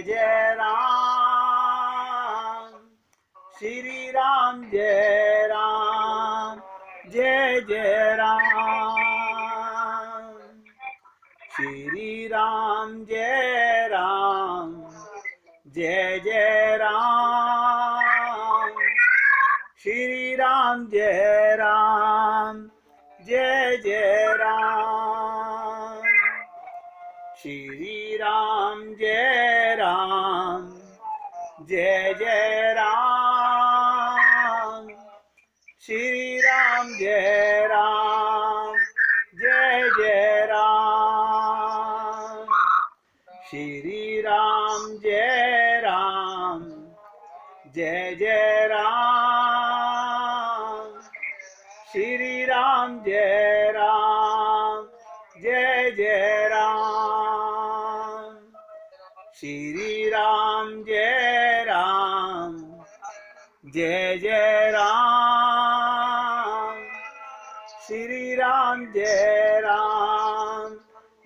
जय राम, श्री राम जय राम, जय जय राम, श्री राम जय राम, जय जय राम, श्री राम जय राम, जय जय राम, श्री राम जय राम, जय जय राम, श्री राम जय राम, जय जय राम, श्री राम जय राम, जय जय राम, श्री राम जय राम, जय जय राम, श्री राम जय राम, जय जय राम, श्री राम जय राम,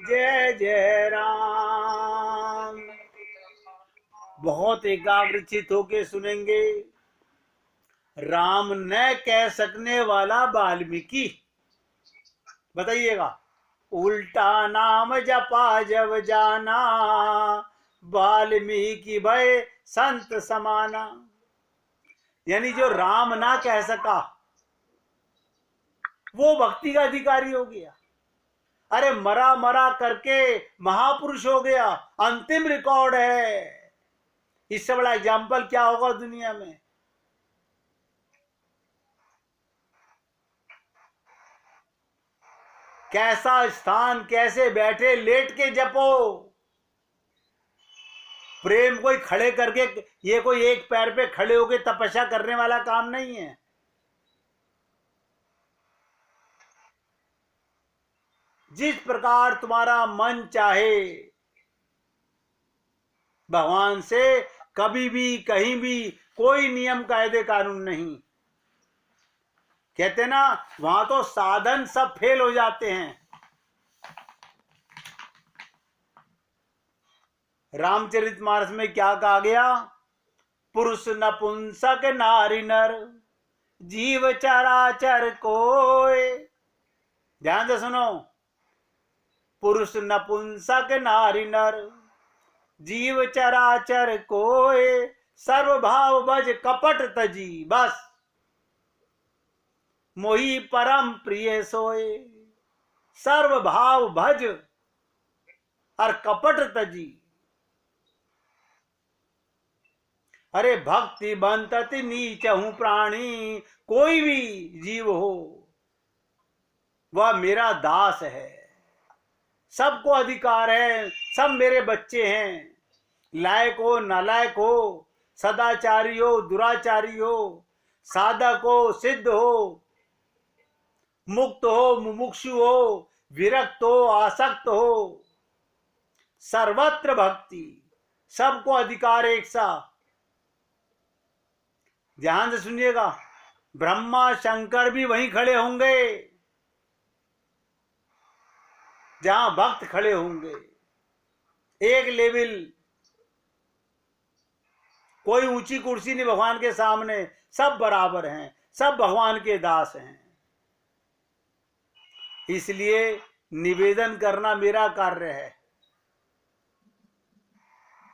जय जय राम। बहुत एकाग्रचित होके सुनेंगे। राम न कह सकने वाला वाल्मीकि, बताइएगा। उल्टा नाम जपा जब जाना, वाल्मीकि भय संत समाना। यानी जो राम ना कह सका वो भक्ति का अधिकारी हो गया। अरे मरा मरा करके महापुरुष हो गया, अंतिम रिकॉर्ड है। इससे बड़ा एग्जाम्पल क्या होगा दुनिया में। कैसा स्थान, कैसे बैठे लेट के जपो। प्रेम कोई खड़े करके, ये कोई एक पैर पे खड़े होके तपस्या करने वाला काम नहीं है। जिस प्रकार तुम्हारा मन चाहे, भगवान से कभी भी कहीं भी कोई नियम कायदे कानून नहीं। कहते ना, वहां तो साधन सब फेल हो जाते हैं। रामचरितमानस में क्या कहा गया? पुरुष नपुंसक नारी नर, जीव चराचर कोय। ध्यान से सुनो। पुरुष नपुंसक नारी नर, जीव चराचर कोय, सर्वभाव भज कपट तजी। बस मोही परम प्रिय सोए। सर्वभाव भज और कपट तजी। अरे भक्ति बंतति नीच हूं प्राणी, कोई भी जीव हो वह मेरा दास है। सबको अधिकार है, सब मेरे बच्चे हैं। लायक हो नालायक हो, सदाचारी हो दुराचारी हो, साधक हो सिद्ध हो, मुक्त हो मुमुक्षु हो, विरक्त हो आसक्त हो, सर्वत्र भक्ति, सबको अधिकार एक सा। ध्यान से सुनिएगा। ब्रह्मा शंकर भी वहीं खड़े होंगे जहां भक्त खड़े होंगे। एक लेवल, कोई ऊंची कुर्सी नहीं भगवान के सामने। सब बराबर हैं, सब भगवान के दास हैं। इसलिए निवेदन करना मेरा कार्य है।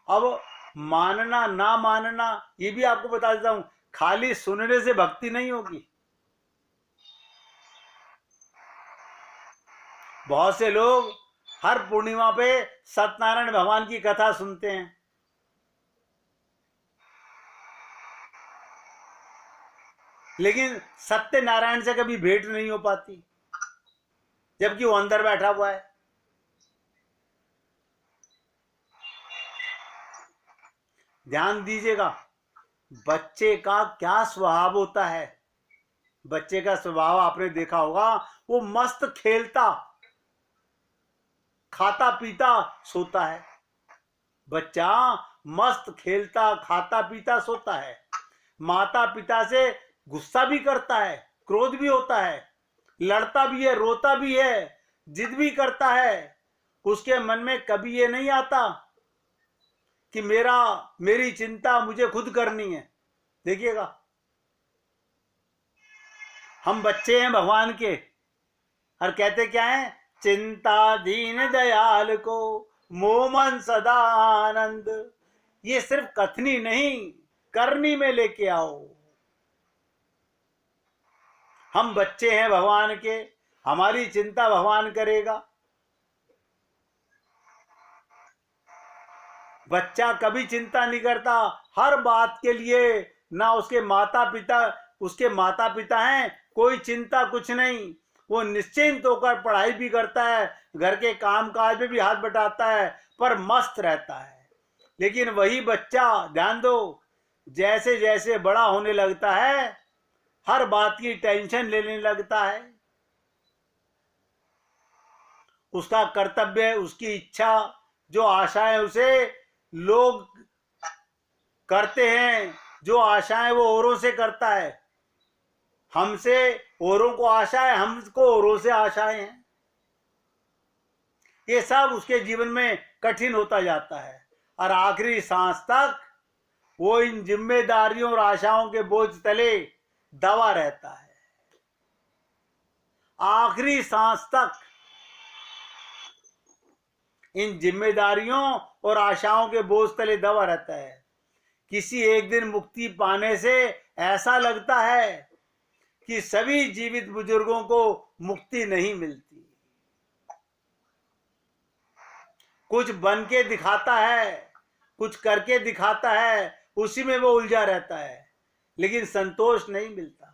अब मानना ना मानना ये भी आपको बता देता हूं। खाली सुनने से भक्ति नहीं होगी। बहुत से लोग हर पूर्णिमा पे सत्यनारायण भगवान की कथा सुनते हैं, लेकिन सत्यनारायण से कभी भेंट नहीं हो पाती, जबकि वो अंदर बैठा हुआ है। ध्यान दीजिएगा। बच्चे का क्या स्वभाव होता है। बच्चे का स्वभाव आपने देखा होगा, वो मस्त खेलता, खाता पीता सोता है। बच्चा मस्त खेलता खाता पीता सोता है। माता पिता से गुस्सा भी करता है, क्रोध भी होता है, लड़ता भी है, रोता भी है, जिद भी करता है। उसके मन में कभी ये नहीं आता कि मेरी चिंता मुझे खुद करनी है। देखिएगा, हम बच्चे हैं भगवान के, और कहते क्या है, चिंता दीन दयाल को मोमन सदा आनंद। ये सिर्फ कथनी नहीं, करनी में लेके आओ। हम बच्चे हैं भगवान के, हमारी चिंता भगवान करेगा। बच्चा कभी चिंता नहीं करता हर बात के लिए, ना उसके माता पिता हैं, कोई चिंता कुछ नहीं। वो निश्चिंत होकर पढ़ाई भी करता है, घर के काम काज में भी हाथ बटाता है, पर मस्त रहता है। लेकिन वही बच्चा, ध्यान दो, जैसे जैसे बड़ा होने लगता है हर बात की टेंशन लेने लगता है। उसका कर्तव्य, उसकी इच्छा, जो आशाएं उसे लोग करते हैं, जो आशाएं वो औरों से करता है। हमसे औरों को आशा है, हमको औरों से आशाएं हैं। ये सब उसके जीवन में कठिन होता जाता है, और आखिरी सांस तक वो इन जिम्मेदारियों और आशाओं के बोझ तले दबा रहता है। आखिरी सांस तक इन जिम्मेदारियों और आशाओं के बोझ तले दबा रहता है। किसी एक दिन मुक्ति पाने से ऐसा लगता है कि सभी जीवित बुजुर्गों को मुक्ति नहीं मिलती। कुछ बन के दिखाता है, कुछ करके दिखाता है, उसी में वो उलझा रहता है, लेकिन संतोष नहीं मिलता।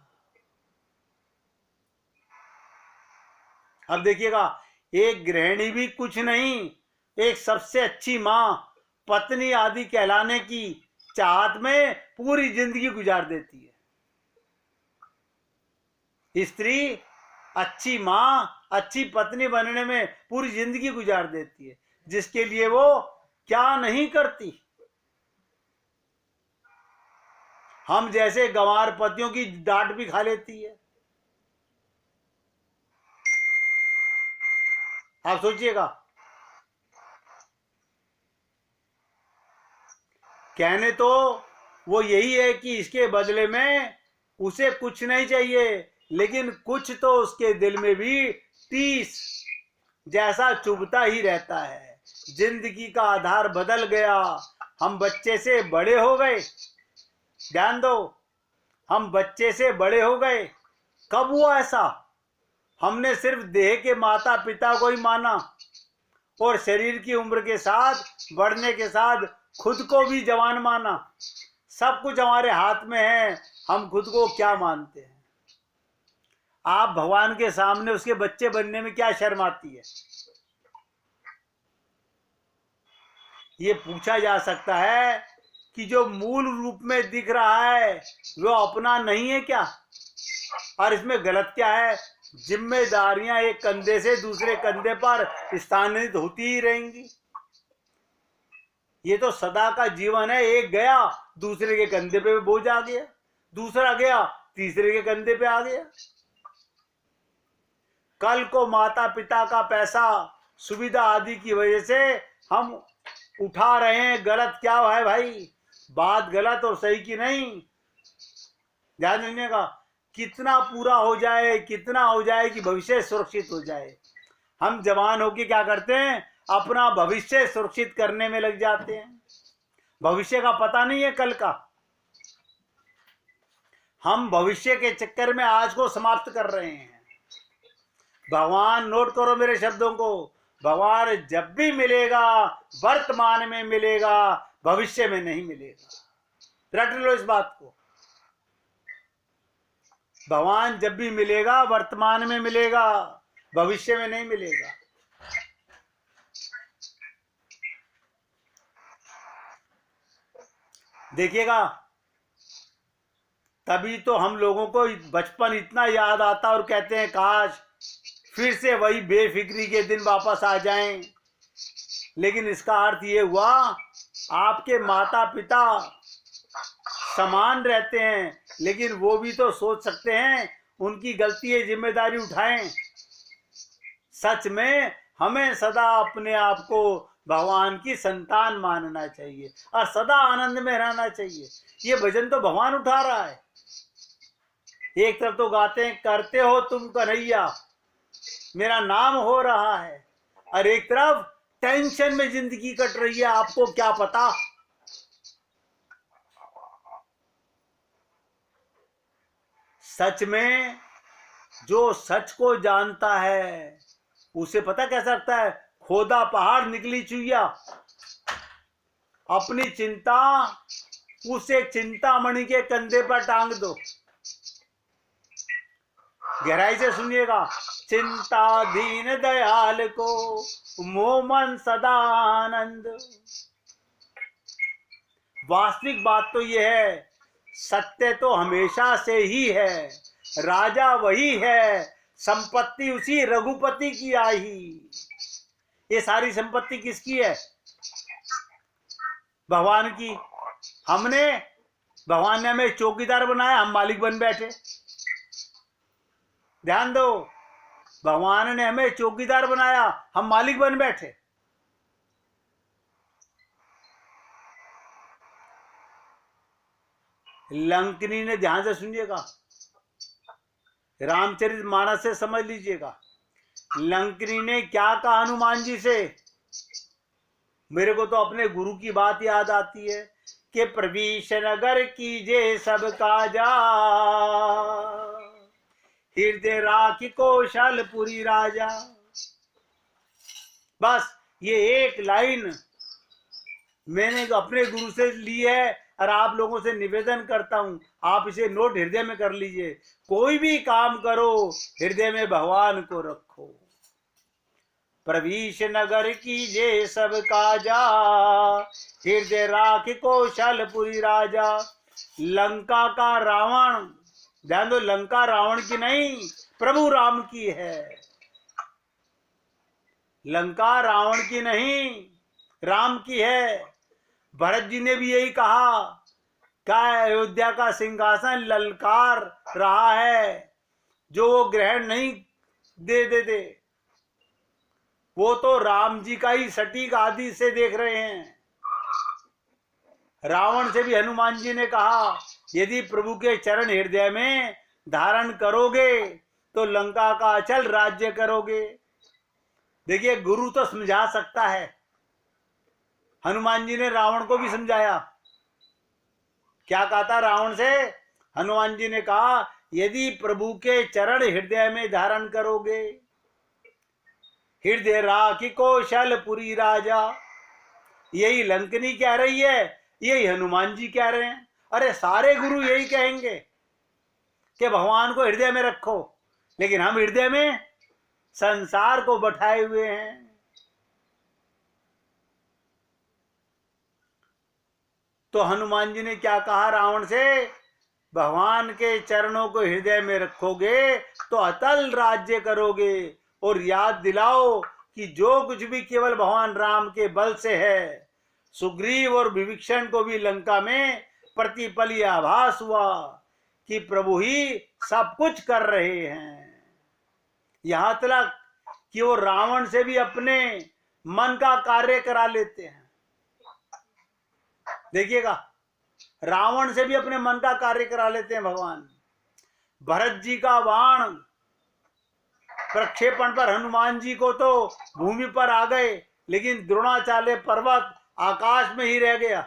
अब देखिएगा, एक गृहिणी भी कुछ नहीं, एक सबसे अच्छी मां, पत्नी आदि कहलाने की चाहत में पूरी जिंदगी गुजार देती है। स्त्री अच्छी मां, अच्छी पत्नी बनने में पूरी जिंदगी गुजार देती है, जिसके लिए वो क्या नहीं करती। हम जैसे गंवार पतियों की डांट भी खा लेती है। आप सोचिएगा, कहने तो वो यही है कि इसके बदले में उसे कुछ नहीं चाहिए, लेकिन कुछ तो उसके दिल में भी टीस जैसा चुभता ही रहता है। जिंदगी का आधार बदल गया, हम बच्चे से बड़े हो गए। ध्यान दो, हम बच्चे से बड़े हो गए। कब हुआ ऐसा? हमने सिर्फ देह के माता पिता को ही माना, और शरीर की उम्र के साथ बढ़ने के साथ खुद को भी जवान माना। सब कुछ हमारे हाथ में है, हम खुद को क्या मानते हैं। आप भगवान के सामने उसके बच्चे बनने में क्या शर्म आती है? ये पूछा जा सकता है कि जो मूल रूप में दिख रहा है वो अपना नहीं है क्या? और इसमें गलत क्या है? जिम्मेदारियां एक कंधे से दूसरे कंधे पर स्थानांतरित होती ही रहेंगी। ये तो सदा का जीवन है। एक गया, दूसरे के कंधे पे बोझ आ गया, दूसरा गया, तीसरे के कंधे पे आ गया। कल को माता पिता का पैसा, सुविधा आदि की वजह से हम उठा रहे हैं। गलत क्या है भाई? बात गलत और सही की नहीं, ध्यान रखिएगा। कितना पूरा हो जाए, कितना हो जाए कि भविष्य सुरक्षित हो जाए। हम जवान होके क्या करते हैं? अपना भविष्य सुरक्षित करने में लग जाते हैं। भविष्य का पता नहीं है कल का। हम भविष्य के चक्कर में आज को समाप्त कर रहे हैं। भगवान, नोट करो मेरे शब्दों को, भगवान जब भी मिलेगा वर्तमान में मिलेगा, भविष्य में नहीं मिलेगा। रट लो इस बात को। भगवान जब भी मिलेगा वर्तमान में मिलेगा, भविष्य में नहीं मिलेगा। देखिएगा, तभी तो हम लोगों को बचपन इतना याद आता और कहते हैं काश फिर से वही बेफिक्री के दिन वापस आ जाएं। लेकिन इसका अर्थ ये हुआ, आपके माता पिता समान रहते हैं, लेकिन वो भी तो सोच सकते हैं, उनकी गलती है, जिम्मेदारी उठाएं। सच में हमें सदा अपने आप को भगवान की संतान मानना चाहिए और सदा आनंद में रहना चाहिए। ये भजन तो भगवान उठा रहा है। एक तरफ तो गाते हैं करते हो तुम कन्हैया मेरा नाम हो रहा है, और एक तरफ टेंशन में जिंदगी कट रही है, आपको क्या पता। सच में जो सच को जानता है उसे पता कैसा लगता है, खोदा पहाड़ निकली चुईया। अपनी चिंता उस एक चिंतामणि के कंधे पर टांग दो। गहराई से सुनिएगा। चिंता दीन दयाल को मोमन सदा आनंद। वास्तविक बात तो यह है, सत्य तो हमेशा से ही है, राजा वही है, संपत्ति उसी रघुपति की आई। ये सारी संपत्ति किसकी है? भगवान की। भगवान ने हमें चौकीदार बनाया, हम मालिक बन बैठे। ध्यान दो, भगवान ने हमें चौकीदार बनाया, हम मालिक बन बैठे। लंकिनी ने, ध्यान से सुनिएगा, रामचरितमानस से समझ लीजिएगा। लंकिनी ने क्या कहा हनुमान जी से? मेरे को तो अपने गुरु की बात याद आती है कि प्रवीश नगर कीजे सब काजा, हृदय राखी कौशलपुरी राजा। बस ये एक लाइन मैंने अपने गुरु से ली है और आप लोगों से निवेदन करता हूं, आप इसे नोट हृदय में कर लीजिए। कोई भी काम करो हृदय में भगवान को रखो। प्रवीश नगर की जे सब काजा, हृदय राखी कौशलपुरी राजा। लंका का रावण, ध्यान दो, लंका रावण की नहीं, प्रभु राम की है। लंका रावण की नहीं, राम की है। भरत जी ने भी यही कहा, क्या अयोध्या का सिंहासन ललकार रहा है, जो वो ग्रहण नहीं दे देते, वो तो राम जी का ही सटीक आदि से देख रहे हैं। रावण से भी हनुमान जी ने कहा, यदि प्रभु के चरण हृदय में धारण करोगे तो लंका का अचल राज्य करोगे। देखिए, गुरु तो समझा सकता है। हनुमान जी ने रावण को भी समझाया। क्या कहा था रावण से? हनुमान जी ने कहा, यदि प्रभु के चरण हृदय में धारण करोगे, हृदय राखी कौशलपुरी राजा। यही लंकनी कह रही है, यही हनुमान जी कह रहे हैं। अरे सारे गुरु यही कहेंगे कि भगवान को हृदय में रखो, लेकिन हम हृदय में संसार को बैठाए हुए हैं। तो हनुमान जी ने क्या कहा रावण से? भगवान के चरणों को हृदय में रखोगे तो अतल राज्य करोगे। और याद दिलाओ कि जो कुछ भी केवल भगवान राम के बल से है। सुग्रीव और विभीषण को भी लंका में प्रतिपल यह आभास हुआ कि प्रभु ही सब कुछ कर रहे हैं। यहां तक कि वो रावण से भी अपने मन का कार्य करा लेते हैं। देखिएगा, रावण से भी अपने मन का कार्य करा लेते हैं भगवान। भरत जी का बाण प्रक्षेपण पर हनुमान जी को तो भूमि पर आ गए, लेकिन द्रोणाचार्य पर्वत आकाश में ही रह गया।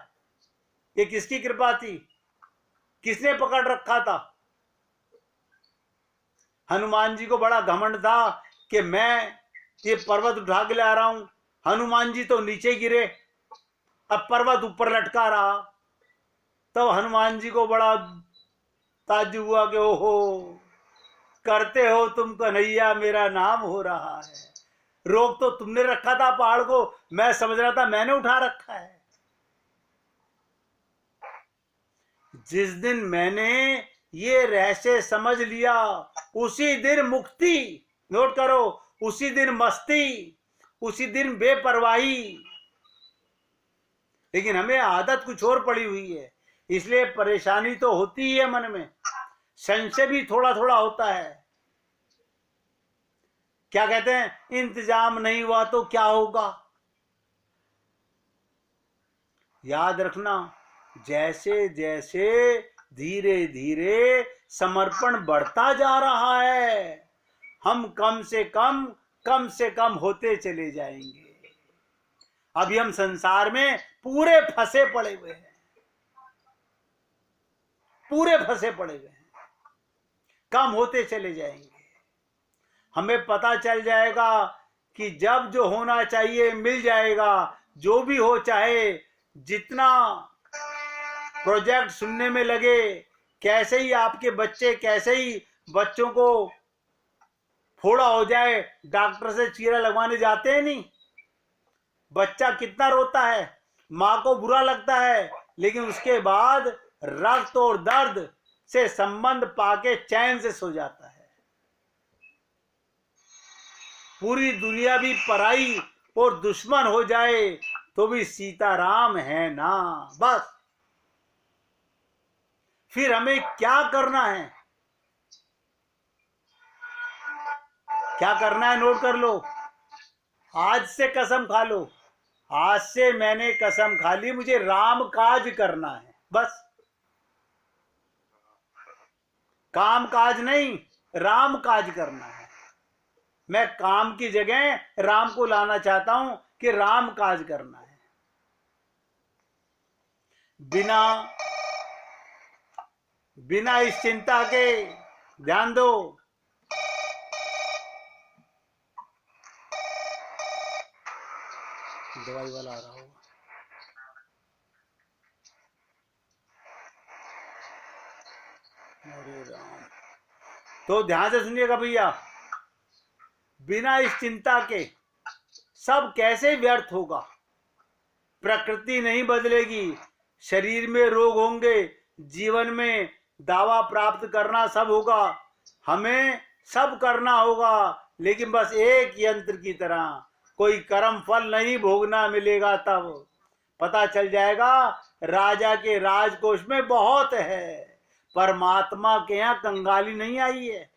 ये किसकी कृपा थी? किसने पकड़ रखा था? हनुमान जी को बड़ा घमंड था कि मैं ये पर्वत उठा के ला रहा हूं। हनुमान जी तो नीचे गिरे, अब पर्वत ऊपर लटका रहा। तब हनुमान जी को बड़ा ताज्जुब हुआ कि ओहो, करते हो तुम कन्हैया मेरा नाम हो रहा है। रोक तो तुमने रखा था पहाड़ को, मैं समझ रहा था मैंने उठा रखा है। जिस दिन मैंने ये रहस्य समझ लिया, उसी दिन मुक्ति। नोट करो, उसी दिन मस्ती, उसी दिन बेपरवाही। लेकिन हमें आदत कुछ और पड़ी हुई है, इसलिए परेशानी तो होती ही है मन में, संशय भी थोड़ा थोड़ा होता है। क्या कहते हैं, इंतजाम नहीं हुआ तो क्या होगा। याद रखना, जैसे जैसे धीरे धीरे समर्पण बढ़ता जा रहा है, हम कम से कम होते चले जाएंगे। अभी हम संसार में पूरे फंसे पड़े हुए हैं, पूरे फंसे पड़े हुए हैं, कम होते चले जाएंगे। हमें पता चल जाएगा कि जब जो होना चाहिए मिल जाएगा, जो भी हो, चाहे जितना प्रोजेक्ट सुनने में लगे, कैसे ही आपके बच्चे, कैसे ही बच्चों को फोड़ा हो जाए, डॉक्टर से चीरा लगवाने जाते हैं नहीं, बच्चा कितना रोता है, मां को बुरा लगता है, लेकिन उसके बाद रक्त और दर्द से संबंध पाके चैन से सो जाता है। पूरी दुनिया भी पराई और दुश्मन हो जाए तो भी सीताराम है ना, बस। फिर हमें क्या करना है, क्या करना है, नोट कर लो। आज से कसम खा लो, आज से मैंने कसम खा ली, मुझे राम काज करना है, बस। काम काज नहीं, राम काज करना है। मैं काम की जगह राम को लाना चाहता हूं कि राम काज करना है। बिना इस चिंता के, ध्यान दो, दवाई वाला आ रहा होगा। अरे राम, तो ध्यान से सुनिएगा भैया, बिना इस चिंता के सब कैसे व्यर्थ होगा। प्रकृति नहीं बदलेगी, शरीर में रोग होंगे, जीवन में दावा प्राप्त करना सब होगा, हमें सब करना होगा, लेकिन बस एक यंत्र की तरह, कोई कर्म फल नहीं भोगना मिलेगा। तब पता चल जाएगा राजा के राजकोष में बहुत है, परमात्मा के यहां कंगाली नहीं आई है।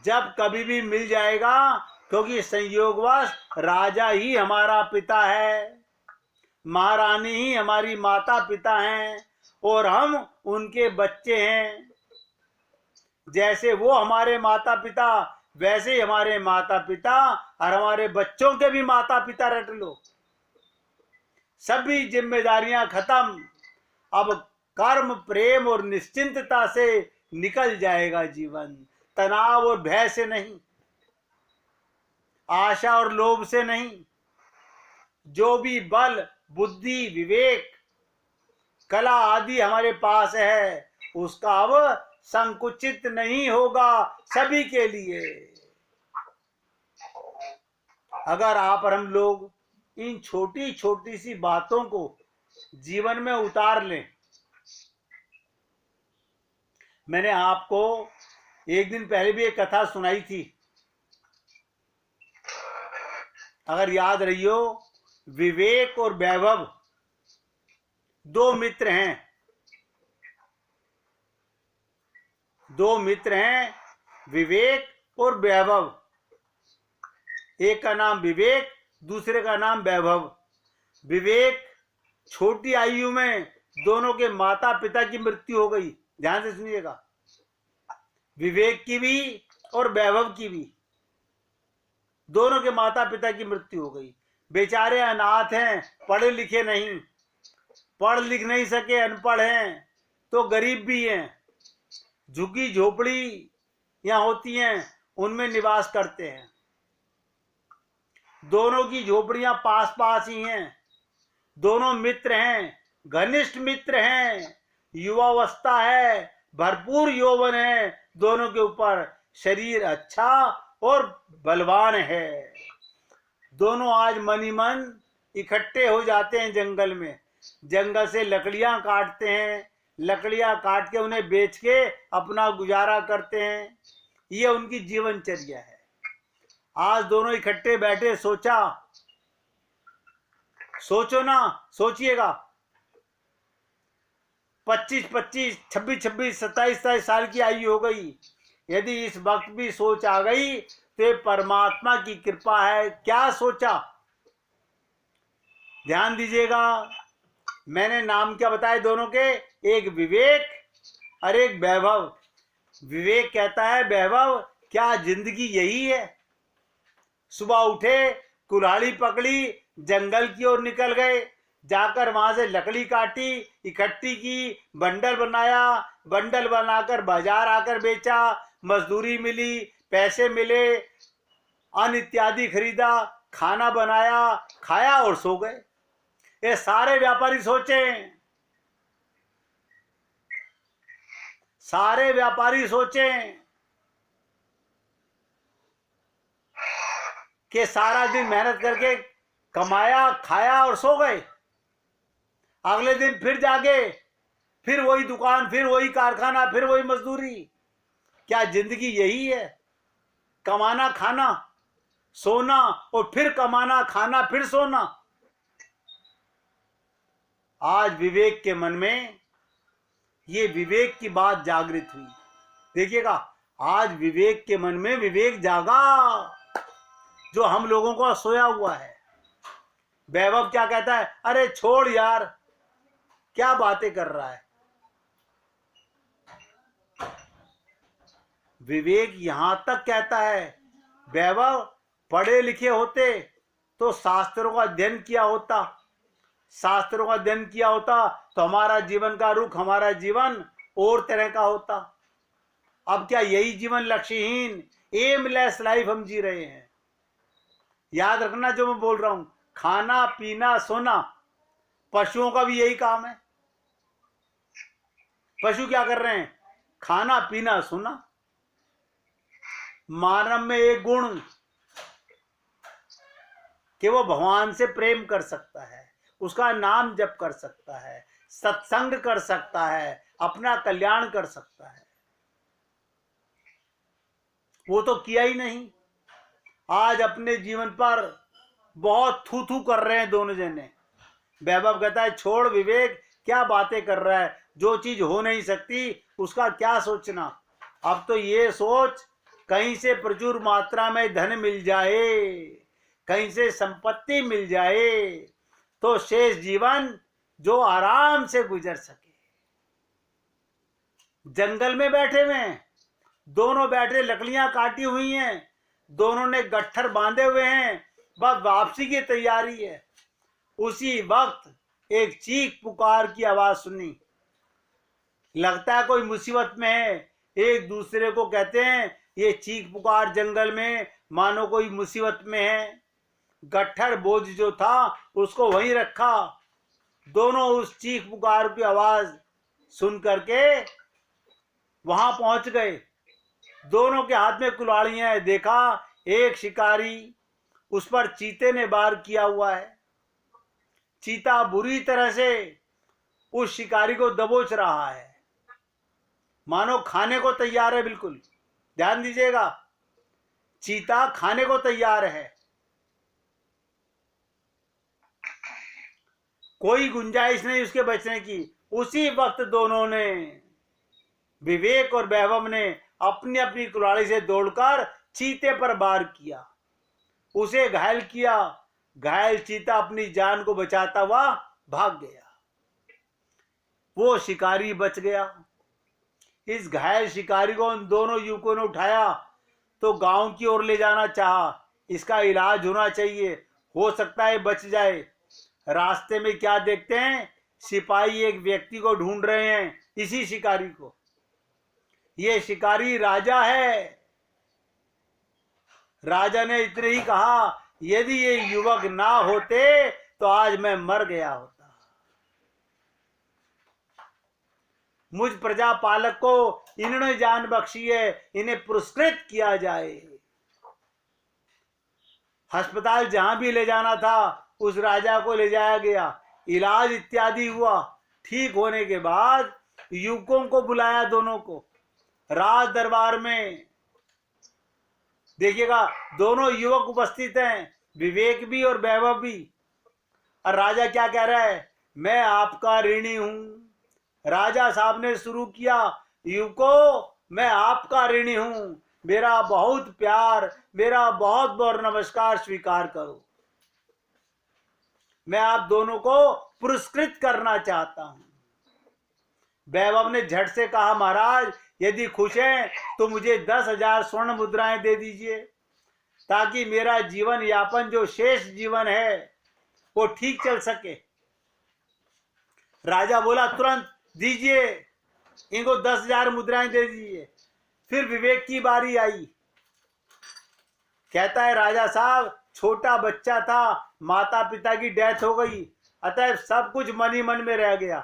जब कभी भी मिल जाएगा, क्योंकि संयोगवश राजा ही हमारा पिता है, महारानी ही हमारी माता पिता हैं, और हम उनके बच्चे हैं। जैसे वो हमारे माता पिता, वैसे ही हमारे माता पिता और हमारे बच्चों के भी माता पिता रट लो। सभी जिम्मेदारियां खत्म, अब कर्म, प्रेम और निश्चिंतता से निकल जाएगा जीवन। तनाव और भय से नहीं, आशा और लोभ से नहीं। जो भी बल, बुद्धि, विवेक, कला आदि हमारे पास है, उसका अब संकुचित नहीं होगा सभी के लिए। अगर आप और हम लोग इन छोटी छोटी सी बातों को जीवन में उतार लें। मैंने आपको एक दिन पहले भी एक कथा सुनाई थी, अगर याद रही हो। विवेक और वैभव दो मित्र हैं, दो मित्र हैं, विवेक और वैभव। एक का नाम विवेक, दूसरे का नाम वैभव। विवेक, छोटी आयु में दोनों के माता पिता की मृत्यु हो गई। ध्यान से सुनिएगा, विवेक की भी और वैभव की भी, दोनों के माता पिता की मृत्यु हो गई। बेचारे अनाथ हैं, पढ़े लिखे नहीं, पढ़ लिख नहीं सके, अनपढ़ हैं, तो गरीब भी हैं। झुग्गी झोपड़ी यहाँ होती हैं, उनमें निवास करते हैं। दोनों की झोपड़ियां पास पास ही हैं। दोनों मित्र हैं, घनिष्ठ मित्र हैं, युवावस्था है, भरपूर यौवन है दोनों के ऊपर, शरीर अच्छा और बलवान है। दोनों आज मन ही मन इकट्ठे हो जाते हैं जंगल में, जंगल से लकड़ियां काटते हैं, लकड़ियां काट के उन्हें बेच के अपना गुजारा करते हैं। ये उनकी जीवनचर्या है। आज दोनों इकट्ठे बैठे, सोचो ना, सोचिएगा, 25-25, 26-26, 27-27 साल की आयु हो गई। यदि इस वक्त भी सोच आ गई तो परमात्मा की कृपा है। क्या सोचा? ध्यान दीजिएगा, मैंने नाम क्या बताए दोनों के? एक विवेक और एक वैभव। विवेक कहता है वैभव क्या जिंदगी यही है? सुबह उठे, कुल्हाड़ी पकड़ी, जंगल की ओर निकल गए, जाकर वहां से लकड़ी काटी, इकट्ठी की, बंडल बनाया, बंडल बनाकर बाजार आकर बेचा, मजदूरी मिली, पैसे मिले, अन्न इत्यादि खरीदा, खाना बनाया, खाया और सो गए। ये सारे व्यापारी सोचें, सारे व्यापारी सोचें कि सारा दिन मेहनत करके कमाया, खाया और सो गए। अगले दिन फिर जागे, फिर वही दुकान, फिर वही कारखाना, फिर वही मजदूरी। क्या जिंदगी यही है? कमाना, खाना, सोना और फिर कमाना, खाना, फिर सोना। आज विवेक के मन में ये विवेक की बात जागृत हुई। देखिएगा, आज विवेक के मन में विवेक जागा जो हम लोगों को सोया हुआ है। वैभव क्या कहता है? अरे छोड़ यार, क्या बातें कर रहा है। विवेक यहां तक कहता है, वैभव पढ़े लिखे होते तो शास्त्रों का अध्ययन किया होता, शास्त्रों का अध्ययन किया होता तो हमारा जीवन का रुख, हमारा जीवन और तरह का होता। अब क्या यही जीवन लक्ष्यहीन, एमलेस लाइफ हम जी रहे हैं? याद रखना जो मैं बोल रहा हूं, खाना पीना सोना, पशुओं का भी यही काम है। पशु क्या कर रहे हैं? खाना पीना सोना। मानव में एक गुण कि वो भगवान से प्रेम कर सकता है, उसका नाम जप कर सकता है, सत्संग कर सकता है, अपना कल्याण कर सकता है। वो तो किया ही नहीं। आज अपने जीवन पर बहुत थू थू कर रहे हैं दोनों जने। वैभव कहता है छोड़ विवेक, क्या बातें कर रहा है, जो चीज हो नहीं सकती उसका क्या सोचना। अब तो ये सोच कहीं से प्रचुर मात्रा में धन मिल जाए, कहीं से संपत्ति मिल जाए तो शेष जीवन जो आराम से गुजर सके। जंगल में बैठे हुए हैं दोनों, बैठे लकड़ियां काटी हुई हैं, दोनों ने गट्ठर बांधे हुए हैं, बस वापसी की तैयारी है। उसी वक्त एक चीख पुकार की आवाज सुनी। लगता है कोई मुसीबत में है। एक दूसरे को कहते हैं ये चीख पुकार जंगल में, मानो कोई मुसीबत में है। गट्ठर बोझ जो था उसको वहीं रखा। दोनों उस चीख पुकार की आवाज सुन करके वहां पहुंच गए। दोनों के हाथ में कुल्हाड़ियां हैं। देखा एक शिकारी, उस पर चीते ने वार किया हुआ है। चीता बुरी तरह से उस शिकारी को दबोच रहा है, मानो खाने को तैयार है। बिल्कुल ध्यान दीजिएगा, चीता खाने को तैयार है। कोई गुंजाइश नहीं उसके बचने की। उसी वक्त दोनों ने, विवेक और वैभव ने, अपनी अपनी कुल्हाड़ी से दौड़कर चीते पर वार किया, उसे घायल किया। घायल चीता अपनी जान को बचाता हुआ भाग गया। वो शिकारी बच गया। इस घायल शिकारी को उन दोनों युवकों ने उठाया तो गांव की ओर ले जाना चाहा। इसका इलाज होना चाहिए, हो सकता है बच जाए। रास्ते में क्या देखते हैं? सिपाही एक व्यक्ति को ढूंढ रहे हैं, इसी शिकारी को। ये शिकारी राजा है। राजा ने इतने ही कहा, यदि ये युवक ना होते तो आज मैं मर गया होता। मुझ प्रजा पालक को इन्होंने जान बख्शी है, इन्हें पुरस्कृत किया जाए। अस्पताल जहां भी ले जाना था उस राजा को ले जाया गया। इलाज इत्यादि हुआ। ठीक होने के बाद युवकों को बुलाया, दोनों को राज दरबार में। देखिएगा दोनों युवक उपस्थित हैं, विवेक भी और वैभव भी। और राजा क्या कह रहा है? मैं आपका ऋणी हूं। राजा साहब ने शुरू किया, युवकों मैं आपका ऋणी हूं। मेरा बहुत प्यार, मेरा बहुत बहुत नमस्कार स्वीकार करो। मैं आप दोनों को पुरस्कृत करना चाहता हूं। वैभव ने झट से कहा, महाराज यदि खुश हैं तो मुझे 10,000 स्वर्ण मुद्राएं दे दीजिए, ताकि मेरा जीवन यापन जो शेष जीवन है वो ठीक चल सके। राजा बोला, तुरंत दीजिए, इनको 10,000 मुद्राएं दे दीजिए। फिर विवेक की बारी आई। कहता है, राजा साहब छोटा बच्चा था, माता पिता की डेथ हो गई, अतः सब कुछ मन ही मन में रह गया,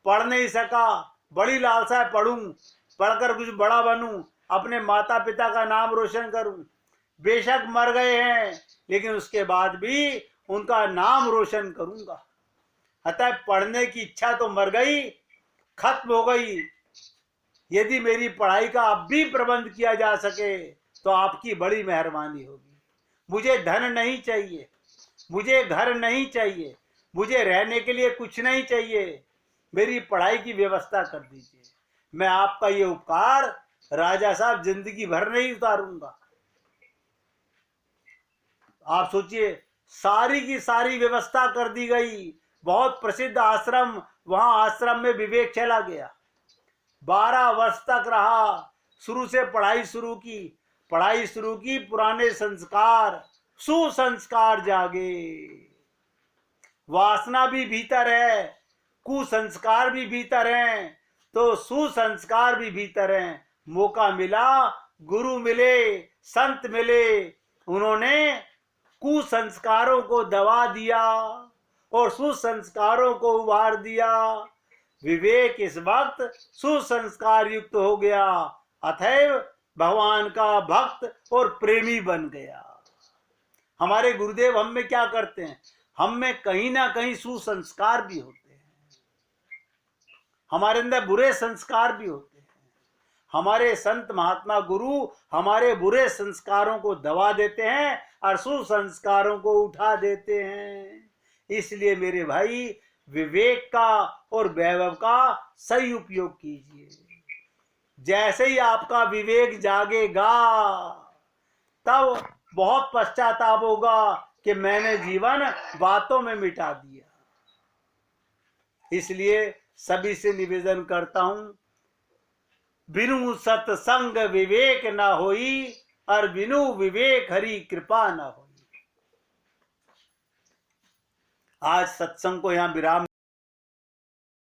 पढ़ नहीं सका। बड़ी लालसा है पढ़ूं, पढ़कर कुछ बड़ा बनूं, अपने माता पिता का नाम रोशन करूं। बेशक मर गए हैं, लेकिन उसके बाद भी उनका नाम रोशन करूंगा। अतः पढ़ने की इच्छा तो मर गई, खत्म हो गई। यदि मेरी पढ़ाई का अब भी प्रबंध किया जा सके तो आपकी बड़ी मेहरबानी होगी। मुझे धन नहीं चाहिए, मुझे घर नहीं चाहिए, मुझे रहने के लिए कुछ नहीं चाहिए, मेरी पढ़ाई की व्यवस्था कर दीजिए। मैं आपका ये उपकार राजा साहब जिंदगी भर नहीं उतारूंगा। आप सोचिए, सारी की सारी व्यवस्था कर दी गई। बहुत प्रसिद्ध आश्रम, वहां आश्रम में विवेक चला गया। 12 वर्ष तक रहा, शुरू से पढ़ाई शुरू की, पुराने संस्कार सुसंस्कार जागे। वासना भी भीतर है, कुसंस्कार भी भीतर हैं, तो सुसंस्कार भी भीतर हैं। मौका मिला, गुरु मिले, संत मिले, उन्होंने कुसंस्कारों को दबा दिया और सुसंस्कारों को उभार दिया। विवेक इस वक्त सुसंस्कार युक्त हो गया, अतएव भगवान का भक्त और प्रेमी बन गया। हमारे गुरुदेव हम में क्या करते हैं? हम में कहीं ना कहीं सुसंस्कार भी होते हैं, हमारे अंदर बुरे संस्कार भी होते हैं। हमारे संत महात्मा गुरु हमारे बुरे संस्कारों को दबा देते हैं और सुसंस्कारों को उठा देते हैं। इसलिए मेरे भाई, विवेक का और वैभव का सही उपयोग कीजिए। जैसे ही आपका विवेक जागेगा, तब बहुत पश्चाताप होगा कि मैंने जीवन बातों में मिटा दिया। इसलिए सभी से निवेदन करता हूं, बिनु सत्संग विवेक न होई, और बिनु विवेक हरि कृपा न होई। आज सत्संग को यहां विराम